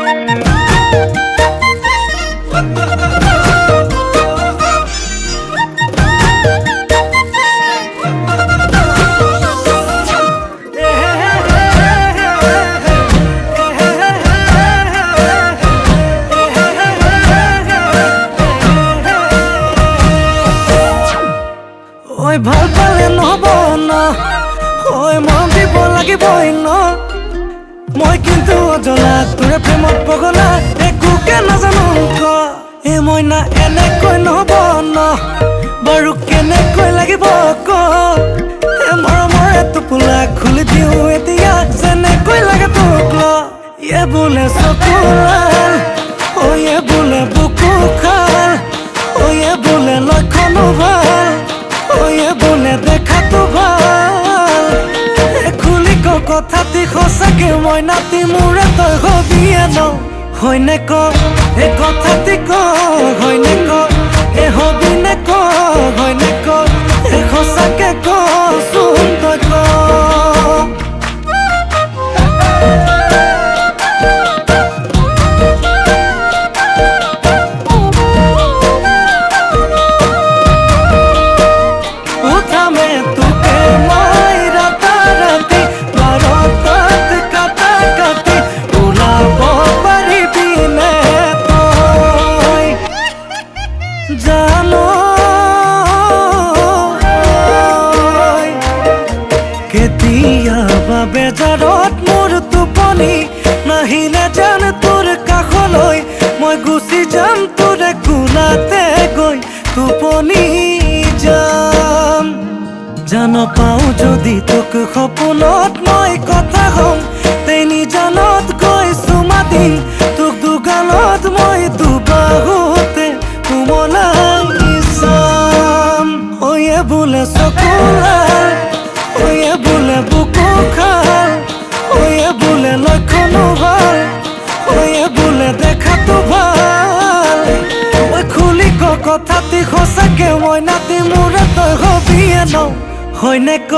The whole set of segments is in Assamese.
ঐ ভাল পালে নহব ন ঐ মৰম দিব লাগিবই ন মই কিন্তু অজলা তোৰে প্ৰেমত পগলা একোকে নাজানো ক এই মইনা এনেকৈ নহব ন বাৰু কেনেকৈ লাগিব ক মৰমৰ টোপোলা খুলি দিওঁ এতিয়া যেনেকৈ লাগে তোক ল ইয়ে বোলে চকু লাল ইয়ে বোলে বুকু খাল ইয়ে বোলে লক্ষণো ভাল ইয়ে বোলে দেখাতো ভাল খুলি ক কথাটি সঁচাকে মই নাতি মোৰে তই হবিয়ে ন হয়নে ক এই কথাটি ক হয়নে ক এই হবি নে ক হয়নে ক এই সঁচাকে ক চোন তই ক কেতিয়াবা বেজাৰত মোৰ টোপনি নাহিলে জান তোৰ কাষলৈ মই গুচি যাম তোৰে কোলাতে গৈ টোপনি যাম জান পাওঁ যদি তোক সপোনত মই কথা কম তেনি জানত গৈ চুমা দিম তোক দুগালত মই দুবাহুতে কোমলাই চাম ইয়ে বোলে চকু লাল ইয়ে বোলে বুকু খাল ইয়ে বোলে লক্ষণো ভাল ইয়ে বোলে দেখাতো ভাল খুলি ক কথাটি সঁচাকে মই নাতি মোৰে তই হবিয়ে ন হয়নে ক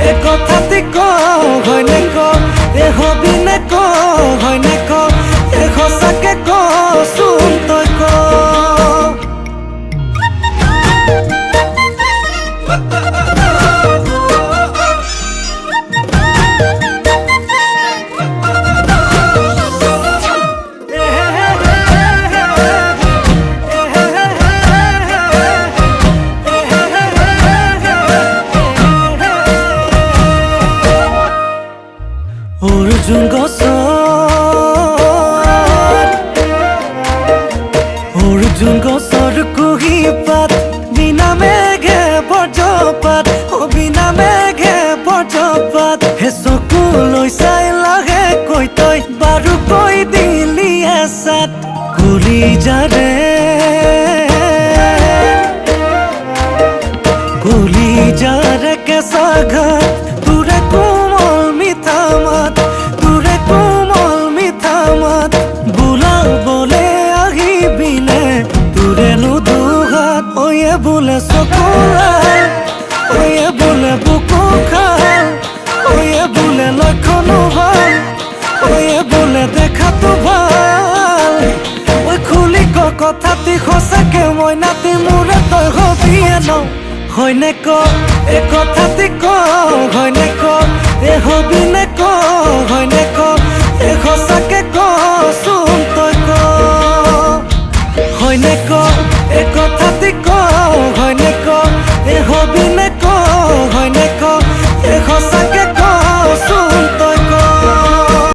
এই কথাটি ক হয়নে ক এই হবি নে ক হয়নে ক এই সঁচাকে ক চোন তই ক অৰ্জুন গছৰ কুহি পাত বিনা মেঘে বজ্ৰপাত বিনা মেঘে বজ্ৰপাত হে চকু লৈ চাই লাহে কৈ তই বাৰু কৈ দিলি এচাত কলিজাৰে কেঁচা ঘাট তোৰে কোমল মিঠা মাত তোৰে কোমল মিঠা মাত বোলাবলে আহিবিনে তোৰে নুদুঘাত ইয়ে বোলে চকু লাল ইয়ে বোলে বুকু খাল ইয়ে বোলে লক্ষণো ভাল ইয়ে বোলে দেখাতো ভাল খুলি ক কথাটি সঁচাকে মই নাতি মোৰে তই হবিয়ে ন হয়নে ক এই কথাটি ক হয়নে ক এই হবি নে ক হয়নে ক এই সঁচাকে ক চোন তই ক হয়নে ক এই কথাটি ক হয়নে ক এই হবি নে ক